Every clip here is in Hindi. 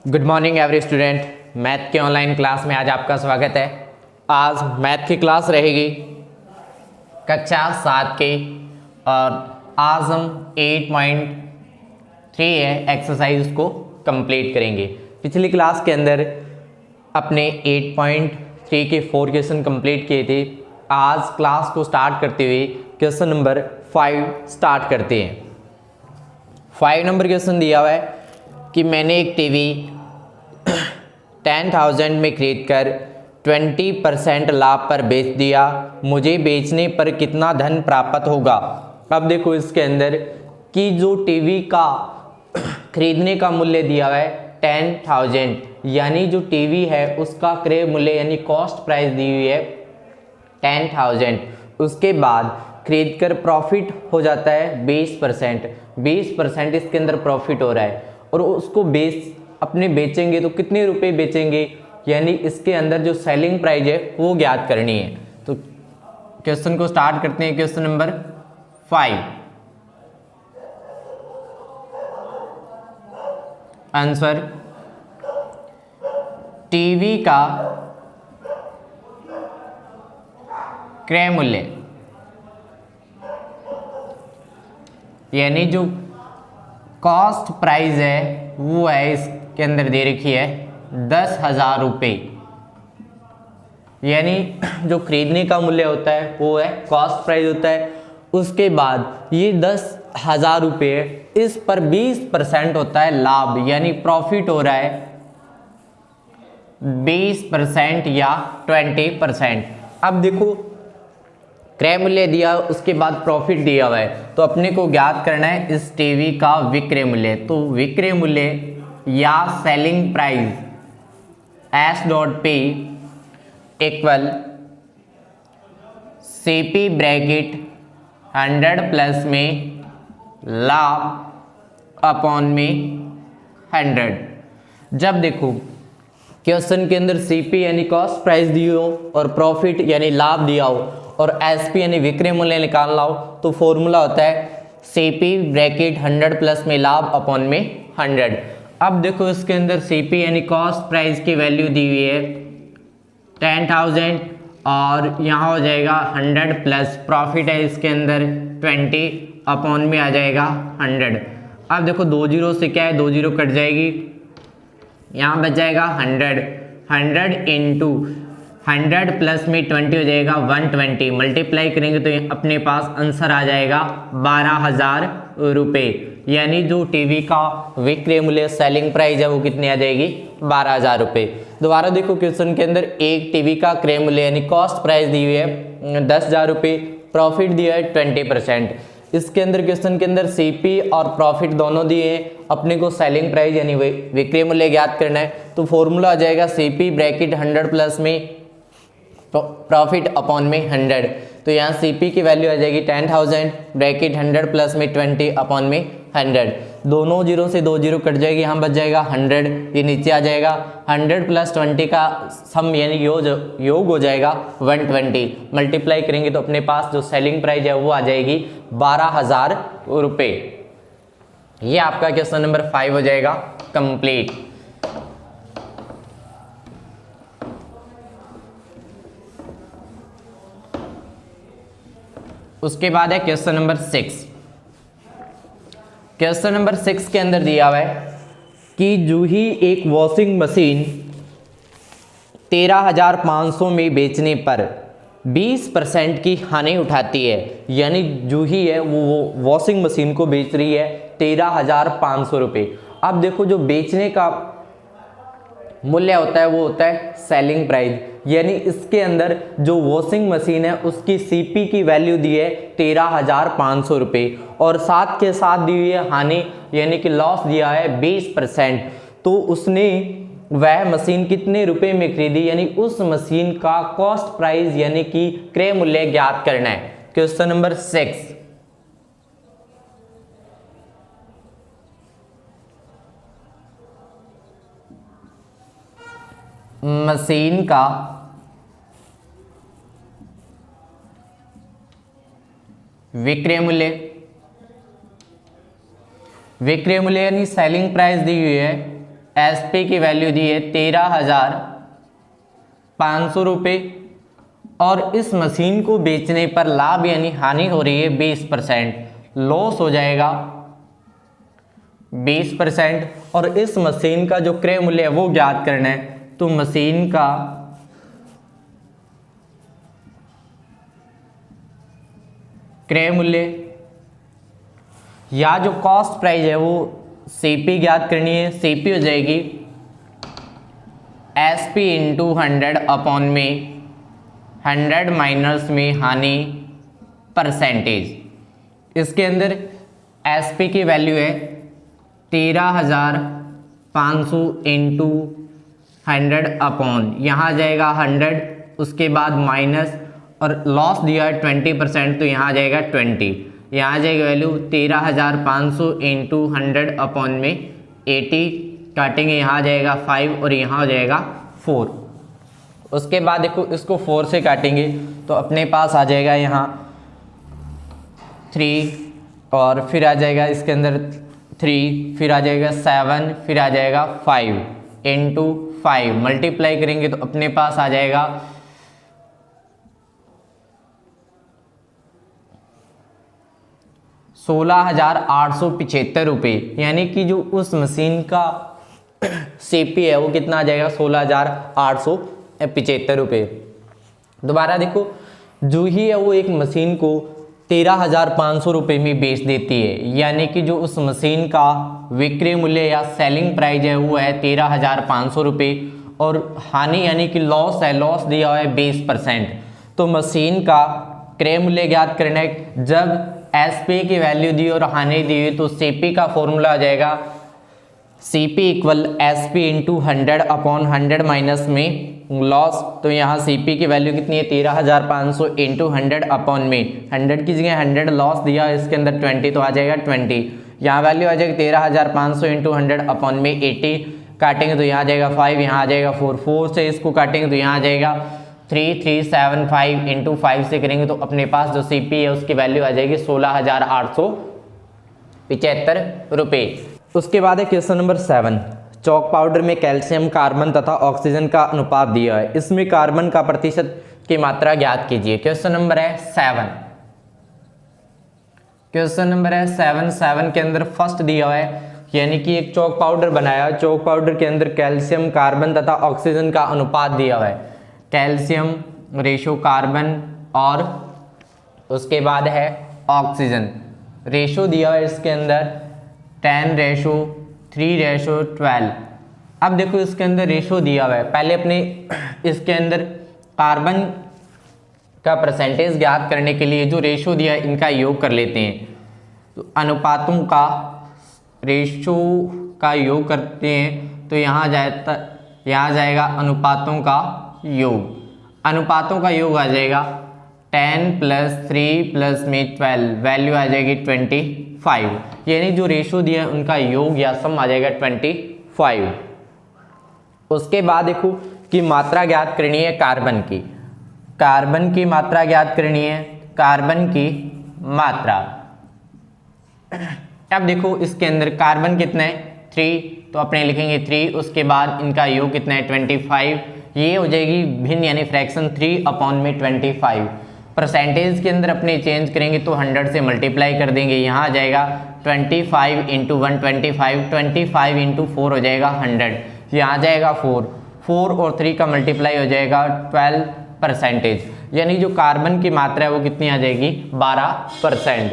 Good morning every student. Math के ऑनलाइन क्लास में आज आपका स्वागत है। आज मैथ की क्लास रहेगी कक्षा 7 की और आज हम 8.3 है एक्सरसाइज को कंप्लीट करेंगे। पिछली क्लास के अंदर अपने 8.3 के 4 क्वेश्चन कंप्लीट किए थे। आज क्लास को स्टार्ट करते हुए क्वेश्चन नंबर 5 स्टार्ट करते हैं। 5 नंबर क्वेश्चन दिया हुआ है कि मैंने एक टीवी 10,000 में खरीदकर 20% लाभ पर बेच दिया, मुझे बेचने पर कितना धन प्राप्त होगा। अब देखो इसके अंदर कि जो टीवी का खरीदने का मूल्य दिया हुआ है 10,000, यानी जो टीवी है उसका क्रय मूल्य यानी कॉस्ट प्राइस दी हुई है 10,000। उसके बाद खरीद कर प्रॉफिट हो जाता है 20% इसके अंदर प्रॉफिट हो रहा है और उसको अपने बेचेंगे तो कितने रुपए बेचेंगे, यानी इसके अंदर जो सेलिंग प्राइस है वो ज्ञात करनी है। तो क्वेश्चन को स्टार्ट करते हैं। Question number 5। आंसर, टीवी का क्रय मूल्य यानी जो कॉस्ट प्राइस है वो है इसके अंदर दे रखी है 10,000 रुपये, यानी जो खरीदने का मूल्य होता है वो है कॉस्ट प्राइस होता है। उसके बाद ये 10,000 रुपये, इस पर 20% होता है लाभ, यानी प्रॉफिट हो रहा है 20% या 20%। अब देखो क्रय मूल्य दिया, उसके बाद प्रॉफिट दिया हुआ है, तो अपने को ज्ञात करना है इस टीवी का विक्रय मूल्य। तो विक्रय मूल्य या selling price S.P equal CP bracket 100 plus में लाभ अपॉन में 100। जब देखो क्वेश्चन के अंदर CP यानी कॉस्ट प्राइस दी हो और प्रॉफिट यानी लाभ दिया हो और SP यानी विक्रय मूल्य निकालना हो, तो फॉर्मूला होता है CP ब्रैकेट 100 प्लस में लाभ अपॉन में 100। अब देखो इसके अंदर CP यानी कॉस्ट प्राइस की वैल्यू दी हुई है 10,000 और यहाँ हो जाएगा 100 प्लस प्रॉफिट है इसके अंदर 20 अपॉन में आ जाएगा 100। अब देखो 2 जीरो से क्या है, 2 जीरो कट जाएगी, यहाँ बच जाएगा 100 इंटू 100 प्लस में 20 हो जाएगा 120, मल्टीप्लाई करेंगे तो अपने पास आंसर आ जाएगा 12,000 रुपये, यानी जो टीवी का विक्रय मूल्य सेलिंग प्राइस है वो कितनी आ जाएगी 12,000 रुपये। दोबारा देखो क्वेश्चन के अंदर एक टीवी का क्रय मूल्य यानी कॉस्ट प्राइस दी हुई है 10,000 रुपये, प्रॉफिट दिया है 20%। इसके अंदर क्वेश्चन के अंदर CP और प्रॉफिट दोनों दिए हैं, अपने को सेलिंग प्राइस यानी विक्रय मूल्य ज्ञात करना है। तो फॉर्मूला आ जाएगा CP ब्रैकेट 100 प्लस में प्रॉफिट अपॉन में 100। तो यहाँ CP की वैल्यू आ जाएगी 10,000 ब्रैकेट 100 प्लस में 20 अपॉन में 100। दोनों जीरो से 2 जीरो कट जाएगी, यहाँ बच जाएगा 100, ये नीचे आ जाएगा 100 प्लस 20 का सम यानी योग हो जाएगा 120, मल्टीप्लाई करेंगे तो अपने पास जो सेलिंग प्राइस है वो आ जाएगी 12,000 रुपये। ये आपका क्वेश्चन नंबर 5 हो जाएगा कंप्लीट। उसके बाद है क्वेश्चन नंबर 6। क्वेश्चन नंबर 6 के अंदर दिया हुआ है कि जूही एक वॉशिंग मशीन 13,500 में बेचने पर 20% की हानि उठाती है, यानी जूही है वो वॉशिंग मशीन को बेच रही है 13,500 रुपये। अब देखो जो बेचने का मूल्य होता है वो होता है सेलिंग प्राइस, यानी इसके अंदर जो वॉशिंग मशीन है उसकी CP की वैल्यू दी है 13,500 रुपये और साथ के साथ दी हुई है हानि यानी कि लॉस दिया है 20%। तो उसने वह मशीन कितने रुपए में खरीदी, यानी उस मशीन का कॉस्ट प्राइस यानी कि क्रय मूल्य ज्ञात करना है। Question number 6। मशीन का विक्रय मूल्य यानी सेलिंग प्राइस दी हुई है एसपी की वैल्यू दी है 13,500 रुपये और इस मशीन को बेचने पर लाभ यानी हानि हो रही है 20%, लॉस हो जाएगा 20% और इस मशीन का जो क्रय मूल्य है वो ज्ञात करना है। तो मशीन का क्रय मूल्य या जो कॉस्ट प्राइस है वो सीपी ज्ञात करनी है। सीपी हो जाएगी एसपी इंटू 100 अपॉन में 100 माइनस में हानि परसेंटेज। इसके अंदर एसपी की वैल्यू है 13,500 इंटू 100 अपॉन, यहाँ जाएगा 100, उसके बाद माइनस और लॉस दिया है 20%, तो यहाँ जाएगा 20, यहाँ जाएगा वैल्यू 13,500 इंटू 100 अपॉन में 80, काटेंगे यहाँ जाएगा 5 और यहाँ हो जाएगा 4। उसके बाद देखो इसको 4 से काटेंगे तो अपने पास आ जाएगा यहाँ 3 और फिर आ जाएगा इसके अंदर 3, फिर आ जाएगा 7, फिर आ जाएगा 5 इंटू 5 मल्टीप्लाई करेंगे तो अपने पास आ जाएगा 16,875 रुपये, यानी कि जो उस मशीन का सीपी है वो कितना आ जाएगा 16,875 रुपये। दोबारा देखो, जो ही है वो एक मशीन को 13,500 रुपये में बेच देती है, यानी कि जो उस मशीन का विक्रय मूल्य या सेलिंग प्राइस है वो है 13,500 रुपये और हानि यानी कि लॉस है, लॉस दिया हुआ है 20%। तो मशीन का क्रय मूल्य ज्ञात करना है। जब एसपी की वैल्यू दी और हानि दी हुई तो सीपी का फॉर्मूला आ जाएगा CP equal SP into 100 upon 100 minus में लॉस। तो यहाँ सीपी की वैल्यू कितनी है 13,500 इंटू 100 अपॉन में 100 की जगह 100 लॉस दिया, इसके अंदर 20 तो आ जाएगा 20, यहाँ वैल्यू आ जाएगी 13,500 इंटू 100 अपॉन में 80, काटेंगे तो यहाँ आ जाएगा 5, यहाँ आ जाएगा 4, 4 से इसको काटेंगे तो यहाँ आ जाएगा 3375 इंटू 5 से करेंगे तो अपने पास जो सीपी है उसकी वैल्यू आ जाएगी 16,875 रुपये। उसके बाद है क्वेश्चन नंबर 7। चौक पाउडर में कैल्शियम, कार्बन तथा ऑक्सीजन का अनुपात दिया है, इसमें कार्बन का प्रतिशत की मात्रा ज्ञात कीजिए। क्वेश्चन नंबर है 7। क्वेश्चन नंबर है 7 के अंदर फर्स्ट दिया हुआ है, यानी कि एक चौक पाउडर बनाया, चौक पाउडर के अंदर कैल्शियम, कार्बन तथा ऑक्सीजन का अनुपात दिया हुआ है। कैल्शियम रेशो कार्बन और उसके बाद है ऑक्सीजन, रेशो दिया है इसके अंदर 10:3:12। अब देखो इसके अंदर रेशो दिया हुआ है, पहले अपने इसके अंदर कार्बन का परसेंटेज ज्ञात करने के लिए जो रेशो दिया है इनका योग कर लेते हैं। तो अनुपातों का रेशो का योग करते हैं तो यहाँ जाएगा अनुपातों का योग, अनुपातों का योग आ जाएगा 10 + 3 + में 12, वैल्यू आ जाएगी 25, यानी जो रेशो दिया है उनका योग या सम आ जाएगा 25। उसके बाद देखो कि मात्रा ज्ञात करनी है कार्बन की, कार्बन की मात्रा ज्ञात करनी है, कार्बन की मात्रा। अब देखो इसके अंदर कार्बन कितना है 3, तो अपने लिखेंगे 3, उसके बाद इनका योग कितना है 25, ये हो जाएगी भिन्न यानी फ्रैक्शन 3 अपॉन में 25। परसेंटेज के अंदर अपने चेंज करेंगे तो 100 से मल्टीप्लाई कर देंगे, यहाँ आ जाएगा 25 इंटू 125, 25 इंटू 4 हो जाएगा 100, यहाँ आ जाएगा 4 और 3 का मल्टीप्लाई हो जाएगा 12%, यानी जो कार्बन की मात्रा है वो कितनी आ जाएगी 12%।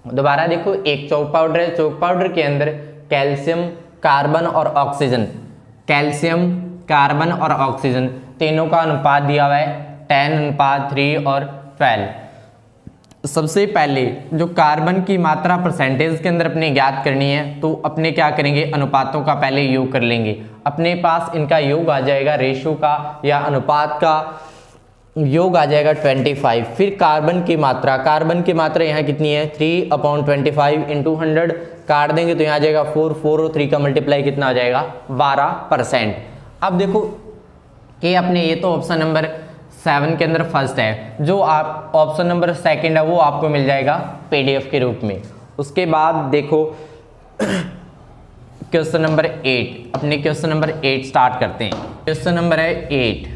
दोबारा देखो एक चौक पाउडर है, चौक पाउडर के अंदर कैल्शियम, कार्बन और ऑक्सीजन, कैल्शियम, कार्बन और ऑक्सीजन तीनों का अनुपात दिया हुआ है 10:3 और 12। सबसे पहले जो कार्बन की मात्रा परसेंटेज के अंदर अपने ज्ञात करनी है तो अपने क्या करेंगे, अनुपातों का पहले योग कर लेंगे, अपने पास इनका योग आ जाएगा, रेशो का या अनुपात का योग आ जाएगा 25। फिर कार्बन की मात्रा, कार्बन की मात्रा यहाँ कितनी है 3/25 इंटू 100, काट देंगे तो यहाँ आ जाएगा 4 और 3 का मल्टीप्लाई कितना आ जाएगा 12%। अब देखो कि अपने ये तो ऑप्शन नंबर 7 के अंदर फर्स्ट है, जो आप ऑप्शन नंबर 2 है वो आपको मिल जाएगा PDF के रूप में। उसके बाद देखो क्वेश्चन नंबर 8, अपने क्वेश्चन नंबर 8 स्टार्ट करते हैं। क्वेश्चन नंबर है 8।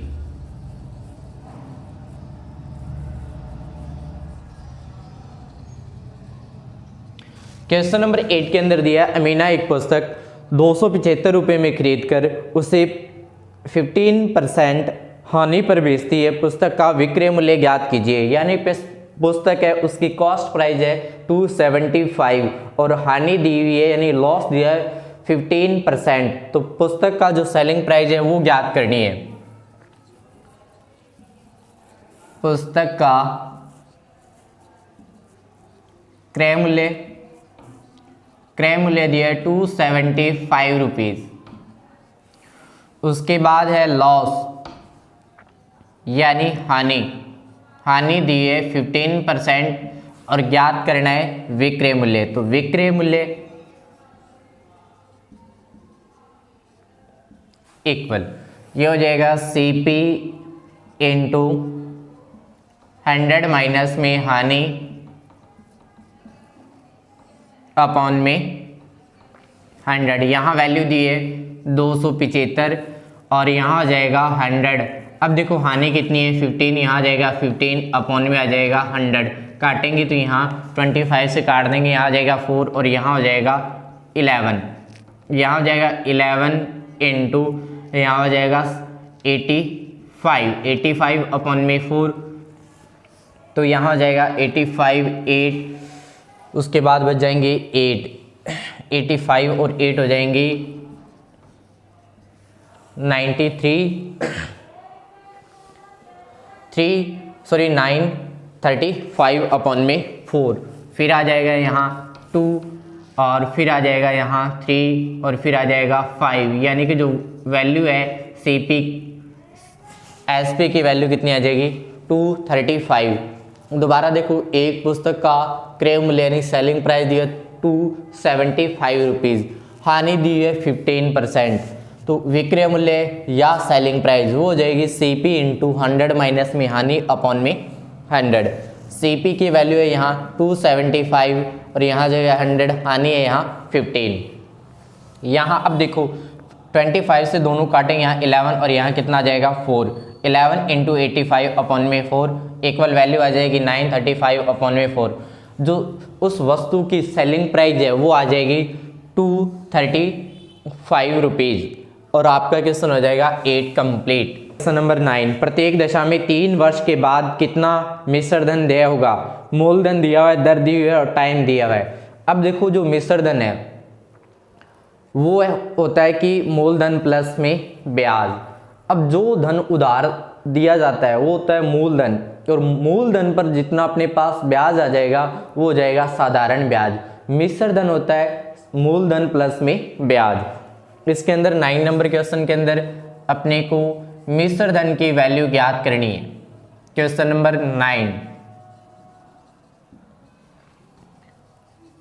क्वेश्चन नंबर 8 के अंदर दिया अमीना एक पुस्तक 275 रुपये में खरीदकर उसे 15% हानि पर बेचती है। पुस्तक का विक्रय मूल्य ज्ञात कीजिए। यानी पुस्तक है उसकी कॉस्ट प्राइस है 275 और हानि दी हुई है यानी लॉस दिया है 15%। तो पुस्तक का जो सेलिंग प्राइस है वो ज्ञात करनी है। पुस्तक का क्रय मूल्य दिया है 275 रुपीज़। उसके बाद है लॉस यानी हानि दी है 15% और ज्ञात करना है विक्रय मूल्य। तो विक्रय मूल्य इक्वल ये हो जाएगा CP इंटू 100 माइनस में हानि अपॉन में 100। यहाँ वैल्यू दी है 275 और यहाँ आ जाएगा 100। अब देखो हानि कितनी है 15, यहाँ आ जाएगा 15 अपॉन में आ जाएगा 100। काटेंगे तो यहाँ 25 से काट देंगे, यहाँ आ जाएगा 4 और यहाँ हो जाएगा 11। यहाँ हो जाएगा 11 इंटू यहाँ हो जाएगा 85 अपॉन में 4। तो यहाँ हो जाएगा 85 8, उसके बाद बच जाएंगे 85 और 8 हो जाएंगे 935 अपॉन में 4। फिर आ जाएगा यहाँ 2 और फिर आ जाएगा यहाँ 3 और फिर आ जाएगा 5। यानी कि जो वैल्यू है एसपी की वैल्यू कितनी आ जाएगी 235। दोबारा देखो एक पुस्तक का क्रय मूल्य यानी सेलिंग प्राइस दिया 275 रुपीज़, हानि दी है 15%। तो विक्रय मूल्य या सेलिंग प्राइस वो हो जाएगी CP इंटू 100 माइनस में हानि अपॉन में 100। CP की वैल्यू है यहाँ 275 और यहाँ जो है 100, हानि है यहाँ 15। यहाँ अब देखो 25 से दोनों काटेंगे, यहाँ 11 और यहाँ कितना आ जाएगा 4। 11 इंटू 85 अपॉन में 4 इक्वल वैल्यू आ जाएगी 935 अपॉन में 4। जो उस वस्तु की सेलिंग प्राइस है वो आ जाएगी 235 रुपीज़ और आपका क्वेश्चन हो जाएगा 8 कंप्लीट। क्वेश्चन नंबर 9, प्रत्येक दशा में 3 वर्ष के बाद कितना मिश्र धन देय होगा। मूलधन दिया हुआ है, दर दी हुई है और टाइम दिया हुआ है। अब देखो जो मिश्र धन है वो होता है कि मूलधन प्लस में ब्याज। अब जो धन उधार दिया जाता है वो होता है मूलधन और मूलधन पर जितना अपने पास ब्याज आ जाएगा वो हो जाएगा साधारण ब्याज। मिश्र धन होता है मूलधन प्लस में ब्याज। इसके अंदर 9 नंबर क्वेश्चन के अंदर अपने को मिश्र धन की वैल्यू ज्ञात करनी है। क्वेश्चन नंबर 9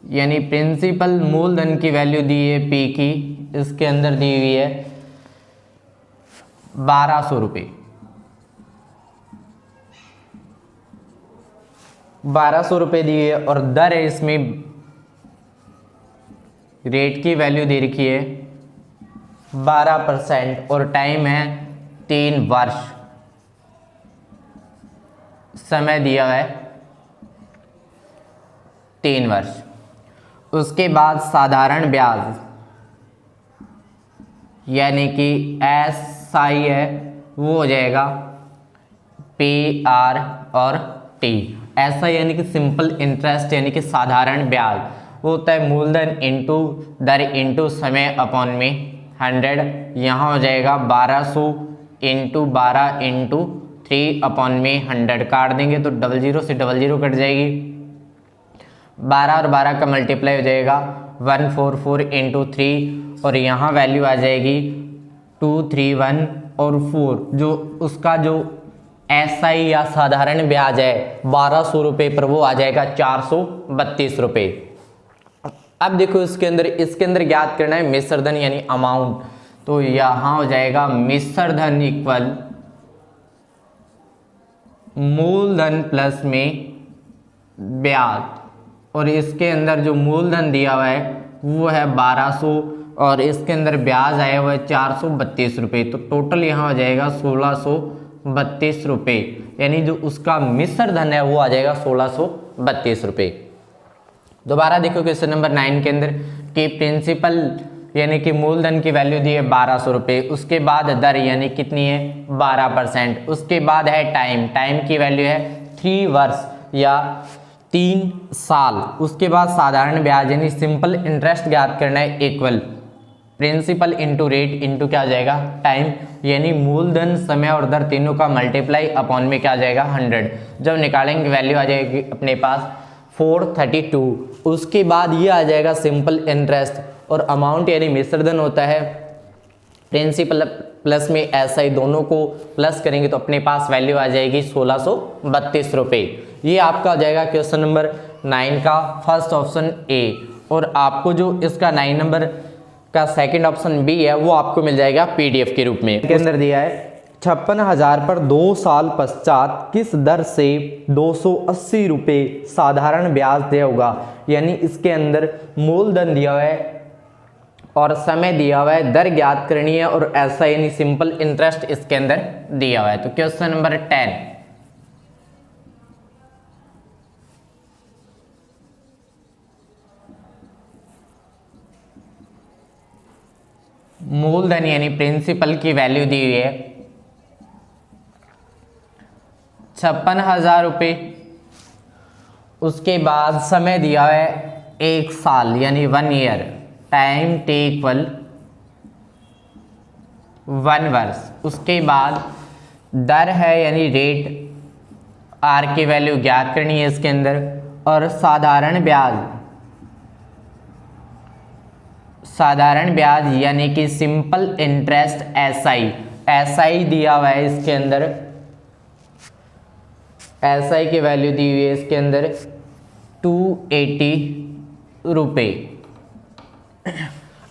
यानी प्रिंसिपल मूलधन की वैल्यू दी है P की, इसके अंदर दी हुई है 1200 रुपये। 1200 रुपये दी है और दर है इसमें रेट की वैल्यू दे रखी है 12% और टाइम है 3 वर्ष। समय दिया है 3 वर्ष। उसके बाद साधारण ब्याज यानी कि SI है वो हो जाएगा PR और T। ऐसा यानी कि सिंपल इंटरेस्ट यानी कि साधारण ब्याज वो होता है मूलधन इंटू दर इंटू समय अपॉन में 100। यहाँ हो जाएगा 1200 इंटू 12 इंटू 3 अपॉन में 100। काट देंगे तो 00 से 00 कट जाएगी। 12 और 12 का मल्टीप्लाई हो जाएगा 144 इंटू 3 और यहाँ वैल्यू आ जाएगी 231 और 4। जो उसका जो SI या साधारण ब्याज है 1200 रुपये पर वो आ जाएगा 432 रुपये। अब देखो इसके अंदर ज्ञात करना है मिश्र धन यानी अमाउंट। तो यहाँ हो जाएगा मिश्र धन इक्वल मूलधन प्लस में ब्याज और इसके अंदर जो मूलधन दिया हुआ है वो है 1200 और इसके अंदर ब्याज आया हुआ है 432 रुपये, तो टोटल यहाँ हो जाएगा 1632 रुपये, यानी जो उसका मिश्र धन है वो आ जाएगा 1632 रुपये। दोबारा देखो क्वेश्चन नंबर 9 के अंदर कि प्रिंसिपल यानी कि मूलधन की वैल्यू दी है 1200 रुपये, उसके बाद दर यानी कितनी है 12%, उसके बाद है टाइम की वैल्यू है 3 वर्ष या 3 साल, उसके बाद साधारण ब्याज यानी सिंपल इंटरेस्ट ज्ञात करना है equal principal into rate into क्या आ जाएगा टाइम, यानी मूलधन समय और दर तीनों का मल्टीप्लाई अपॉन में क्या आ जाएगा 100। जब निकालेंगे वैल्यू आ जाएगी अपने पास 432। उसके बाद ये आ जाएगा सिंपल इंटरेस्ट और अमाउंट यानी मिश्रधन होता है प्रिंसिपल प्लस में एसआई, दोनों को प्लस करेंगे तो अपने पास वैल्यू आ जाएगी 1632 रुपये। ये आपका आ जाएगा क्वेश्चन नंबर 9 का फर्स्ट ऑप्शन ए। और आपको जो इसका 9 नंबर का सेकंड ऑप्शन बी है वो आपको मिल जाएगा पीडीएफ के रूप में। के अंदर दिया है 56,000 पर 2 साल पश्चात किस दर से 280 रुपये साधारण ब्याज दिया होगा, यानी इसके अंदर मूलधन दिया हुआ है और समय दिया हुआ है, दर ज्ञात करनी है और ऐसा यानी सिंपल इंटरेस्ट इसके अंदर दिया हुआ है। तो क्वेश्चन नंबर 10, मूलधन यानी प्रिंसिपल की वैल्यू दी हुई है 56,000 रुपये, उसके बाद समय दिया हुआ है 1 साल यानी 1 ईयर, टाइम टी इक्वल 1 वर्ष, उसके बाद दर है यानी रेट आर की वैल्यू ज्ञात करनी है इसके अंदर, और साधारण ब्याज यानी कि सिंपल इंटरेस्ट एसआई दिया हुआ है इसके अंदर, एसआई की वैल्यू दी हुई है इसके अंदर 280 रुपये।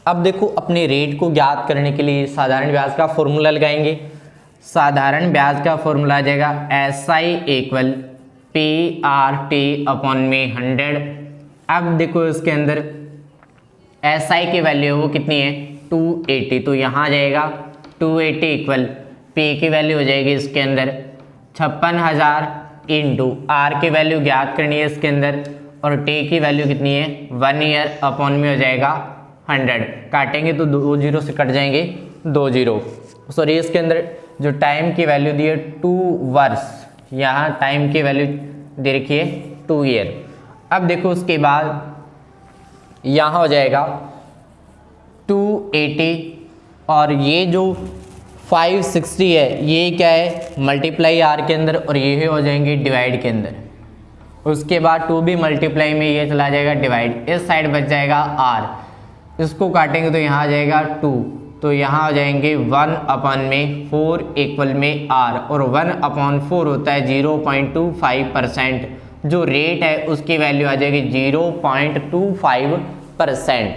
अब देखो अपने रेट को ज्ञात करने के लिए साधारण ब्याज का फॉर्मूला लगाएंगे। साधारण ब्याज का फॉर्मूला आ जाएगा SI equal P R T upon में 100। अब देखो इसके अंदर एसआई की वैल्यू वो कितनी है 280, तो यहाँ आ जाएगा 280 इक्वल पी की वैल्यू हो जाएगी इसके अंदर 56,000 इंटू आर की वैल्यू ज्ञात करनी है इसके अंदर, और टी की वैल्यू कितनी है 1 ईयर अपॉन में हो जाएगा 100। काटेंगे तो 2 जीरो से कट जाएंगे 2 जीरो। सॉरी इसके अंदर जो टाइम की वैल्यू दी है 2 वर्ष, यहाँ टाइम की वैल्यू दे रखी है 2 ईयर। अब देखो उसके बाद यहाँ हो जाएगा 280 और ये जो 560 है ये क्या है मल्टीप्लाई आर के अंदर और ये हो जाएंगे डिवाइड के अंदर। उसके बाद 2 भी मल्टीप्लाई में ये चला जाएगा डिवाइड, इस साइड बच जाएगा आर, इसको काटेंगे तो यहाँ आ जाएगा 2, तो यहाँ हो जाएंगे 1/4 इक्वल में आर, और 1/4 होता है 0.25%, जो रेट है उसकी वैल्यू आ जाएगी 0.25%।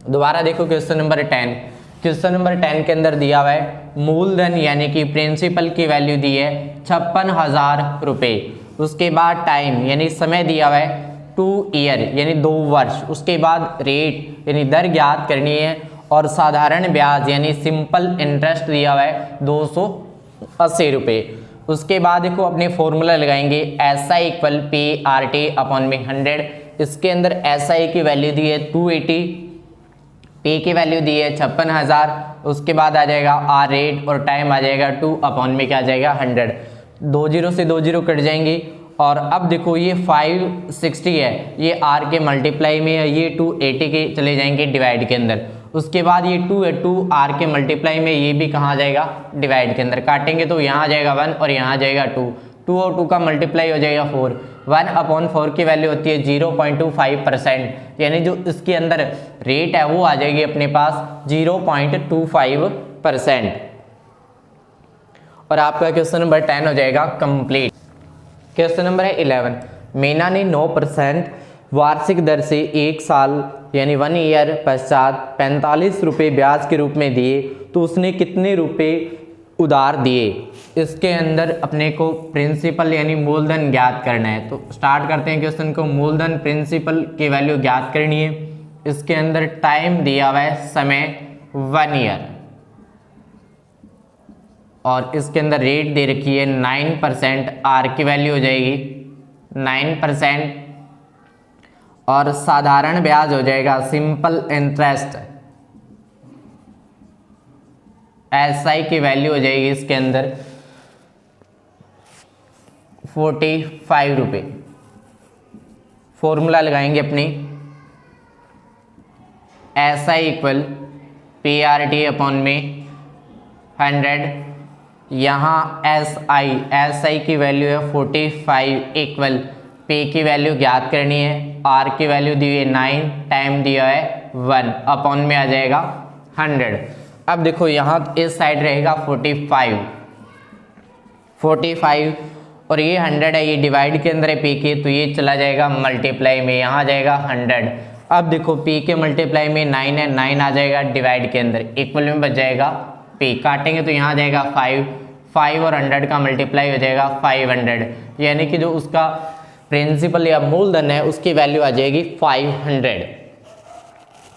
दोबारा देखो क्वेश्चन नंबर 10। क्वेश्चन नंबर 10 के अंदर दिया हुआ है मूलधन यानी कि प्रिंसिपल की वैल्यू दी है 56,000 रुपये, उसके बाद टाइम यानी समय दिया हुआ है 2 ईयर यानी 2 वर्ष, उसके बाद रेट यानी दर ज्ञात करनी है, और साधारण ब्याज यानी सिंपल इंटरेस्ट दिया हुआ है 280 रुपये। उसके बाद देखो अपने फॉर्मूला लगाएंगे SI equal P R T upon में 100। इसके अंदर एसआई की वैल्यू दी है 280, पी की वैल्यू दी है 56,000, उसके बाद आ जाएगा आर रेट और टाइम आ जाएगा 2 अपॉन में क्या आ जाएगा 100। 2 जीरो से 2 जीरो कट जाएंगे, और अब देखो ये 560 है ये आर के मल्टीप्लाई में है, ये 280 के चले जाएंगे डिवाइड के अंदर। उसके बाद ये 2 आर के मल्टीप्लाई में, ये भी कहाँ आ जाएगा डिवाइड के अंदर। काटेंगे तो यहाँ आ जाएगा 1 और यहाँ आ जाएगा 2, 2 और 2 का मल्टीप्लाई हो जाएगा 4। 1/4 की वैल्यू होती है 0.25%, यानी जो इसके अंदर रेट है वो आ जाएगी अपने पास 0.25%। और आपका क्वेश्चन नंबर 10 हो जाएगा कंप्लीट। क्वेश्चन नंबर है 11। मीना ने 9% वार्षिक दर से 1 साल यानी 1 ईयर पश्चात 45 रुपये ब्याज के रूप में दिए, तो उसने कितने रुपए उधार दिए। इसके अंदर अपने को प्रिंसिपल यानी मूलधन ज्ञात करना है। तो स्टार्ट करते हैं क्वेश्चन को। मूलधन प्रिंसिपल की वैल्यू ज्ञात करनी है, इसके अंदर टाइम दिया हुआ है समय 1 ईयर, और इसके अंदर रेट दे रखी है 9%, आर की वैल्यू हो जाएगी 9%, और साधारण ब्याज हो जाएगा सिंपल इंटरेस्ट, एसआई की वैल्यू हो जाएगी इसके अंदर 45 रुपये। फॉर्मूला लगाएंगे अपनी, एसआई इक्वल PRT अपॉन में 100, यहाँ एसआई की वैल्यू है 45 इक्वल P की वैल्यू ज्ञात करनी है, R की वैल्यू दी हुई है 9, टाइम दिया है 1, अपॉन में आ जाएगा 100। अब देखो यहाँ इस साइड रहेगा 45 और ये 100 है, ये डिवाइड के अंदर है P के, तो ये चला जाएगा मल्टीप्लाई में, यहाँ आ जाएगा 100। अब देखो P के मल्टीप्लाई में 9 है, 9 आ जाएगा डिवाइड के अंदर, इक्वल में बच जाएगा P, काटेंगे तो यहाँ आ जाएगा 5 और 100 का मल्टीप्लाई हो जाएगा 500, यानी कि जो उसका प्रिंसिपल या मूलधन है उसकी वैल्यू आ जाएगी 500।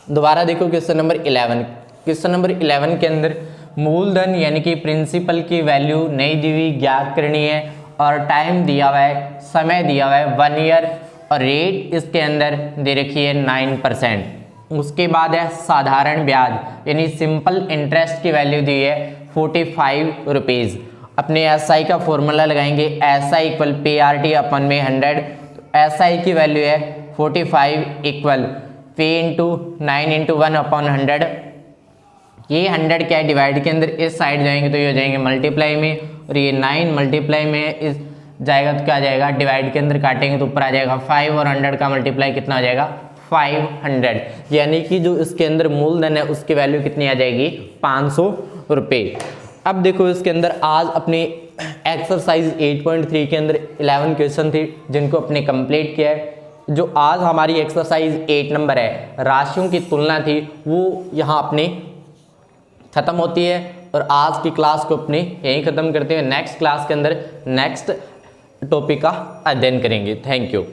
दोबारा देखो क्वेश्चन नंबर 11, क्वेश्चन नंबर 11 के अंदर मूलधन यानी कि प्रिंसिपल की वैल्यू नहीं दी हुई, ज्ञात करनी है, और टाइम दिया हुआ है, समय दिया हुआ है 1 ईयर, और रेट इसके अंदर दे रखी है 9%। उसके बाद है साधारण ब्याज यानी सिंपल इंटरेस्ट की वैल्यू दी है 45 रुपीज़। अपने एसआई का फॉर्मूला लगाएंगे, एसआई इक्वल PRT अपन में 100, तो एसआई की वैल्यू है 45 equal P into 9 into 1 upon 100। ये 100 क्या है, डिवाइड के अंदर इस साइड जाएंगे तो ये हो जाएंगे मल्टीप्लाई में, और ये 9 मल्टीप्लाई में इस जाएगा तो क्या आ जाएगा, डिवाइड के अंदर काटेंगे तो ऊपर आ जाएगा 5, और 100 का मल्टीप्लाई कितना हो जाएगा 500, यानी कि जो इसके अंदर मूलधन है उसकी वैल्यू कितनी आ जाएगी 500 रुपये। अब देखो इसके अंदर आज अपनी एक्सरसाइज 8.3 के अंदर 11 क्वेश्चन थे जिनको अपने कंप्लीट किया है। जो आज हमारी एक्सरसाइज 8 नंबर है, राशियों की तुलना थी, वो यहाँ अपने खत्म होती है, और आज की क्लास को अपने यहीं खत्म करते हैं। नेक्स्ट क्लास के अंदर नेक्स्ट टॉपिक का अध्ययन करेंगे। Thank you.